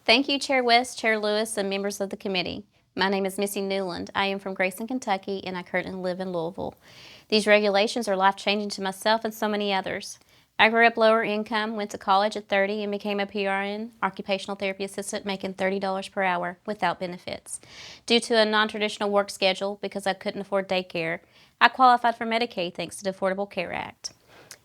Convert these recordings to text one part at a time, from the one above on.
Thank you, Chair West, Chair Lewis, and members of the committee. My name is Missy Newland. I am from Grayson, Kentucky, and I currently live in Louisville. These regulations are life-changing to myself and so many others. I grew up lower income, went to college at 30, and became a PRN, occupational therapy assistant, making $30 per hour without benefits. Due to a non-traditional work schedule, because I couldn't afford daycare, I qualified for Medicaid thanks to the Affordable Care Act.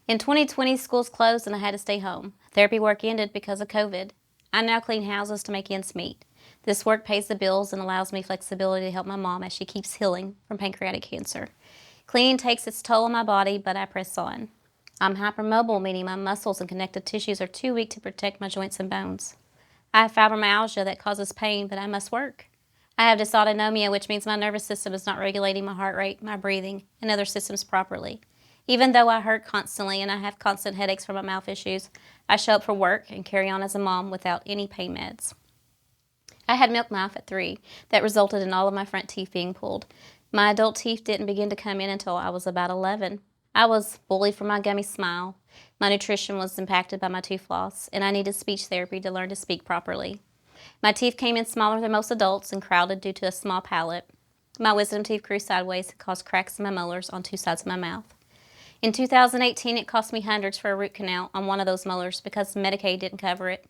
In 2020, schools closed and I had to stay home. Therapy work ended because of COVID. I now clean houses to make ends meet. This work pays the bills and allows me flexibility to help my mom as she keeps healing from pancreatic cancer. Cleaning takes its toll on my body, but I press on. I'm hypermobile, meaning my muscles and connective tissues are too weak to protect my joints and bones. I have fibromyalgia that causes pain, but I must work. I have dysautonomia, which means my nervous system is not regulating my heart rate, my breathing, and other systems properly. Even though I hurt constantly and I have constant headaches from my mouth issues, I show up for work and carry on as a mom without any pain meds. I had milk mouth at 3 that resulted in all of my front teeth being pulled. My adult teeth didn't begin to come in until I was about 11. I was bullied for my gummy smile. My nutrition was impacted by my tooth loss, and I needed speech therapy to learn to speak properly. My teeth came in smaller than most adults and crowded due to a small palate. My wisdom teeth grew sideways and caused cracks in my molars on 2 sides of my mouth. In 2018, it cost me hundreds for a root canal on one of those molars because Medicaid didn't cover it.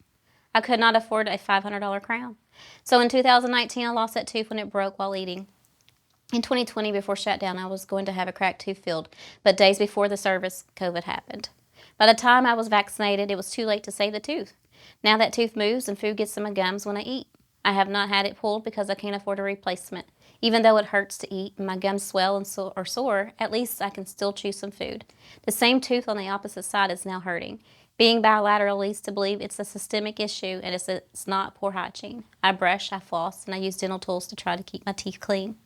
I could not afford a $500 crown. So in 2019, I lost that tooth when it broke while eating. In 2020, before shutdown, I was going to have a cracked tooth filled, but days before the service, COVID happened. By the time I was vaccinated, it was too late to save the tooth. Now that tooth moves and food gets in my gums when I eat. I have not had it pulled because I can't afford a replacement. Even though it hurts to eat and my gums swell and are sore, at least I can still chew some food. The same tooth on the opposite side is now hurting. Being bilateral leads to believe it's a systemic issue and it's not poor hygiene. I brush, I floss, and I use dental tools to try to keep my teeth clean.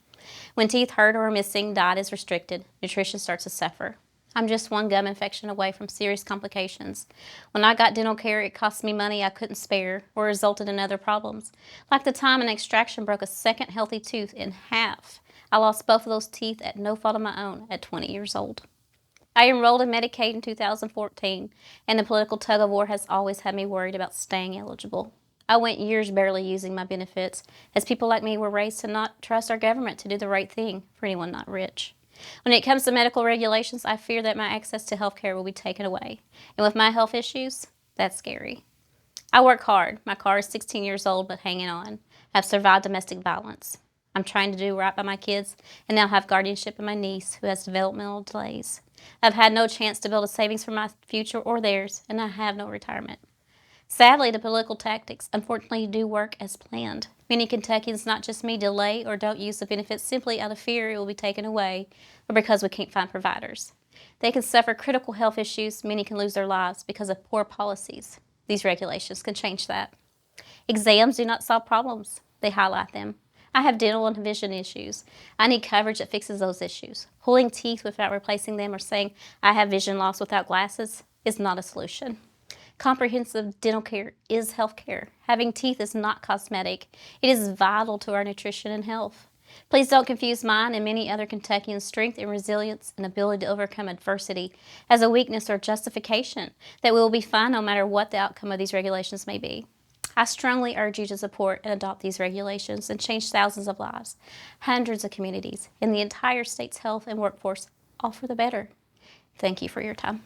When teeth hurt or are missing, diet is restricted. Nutrition starts to suffer. I'm just one gum infection away from serious complications. When I got dental care, it cost me money I couldn't spare or resulted in other problems. Like the time an extraction broke a second healthy tooth in half. I lost both of those teeth at no fault of my own at 20 years old. I enrolled in Medicaid in 2014, and the political tug-of-war has always had me worried about staying eligible. I went years barely using my benefits, as people like me were raised to not trust our government to do the right thing for anyone not rich. When it comes to medical regulations, I fear that my access to health care will be taken away. And with my health issues, that's scary. I work hard. My car is 16 years old, but hanging on. I've survived domestic violence. I'm trying to do right by my kids and now have guardianship of my niece who has developmental delays. I've had no chance to build a savings for my future or theirs, and I have no retirement. Sadly, the political tactics unfortunately do work as planned. Many Kentuckians, not just me, delay or don't use the benefits simply out of fear it will be taken away or because we can't find providers. They can suffer critical health issues. Many can lose their lives because of poor policies. These regulations can change that. Exams do not solve problems. They highlight them. I have dental and vision issues. I need coverage that fixes those issues. Pulling teeth without replacing them or saying I have vision loss without glasses is not a solution. Comprehensive dental care is health care. Having teeth is not cosmetic. It is vital to our nutrition and health. Please don't confuse mine and many other Kentuckians' strength and resilience and ability to overcome adversity as a weakness or justification that we will be fine no matter what the outcome of these regulations may be. I strongly urge you to support and adopt these regulations and change thousands of lives, hundreds of communities, and the entire state's health and workforce, all for the better. Thank you for your time.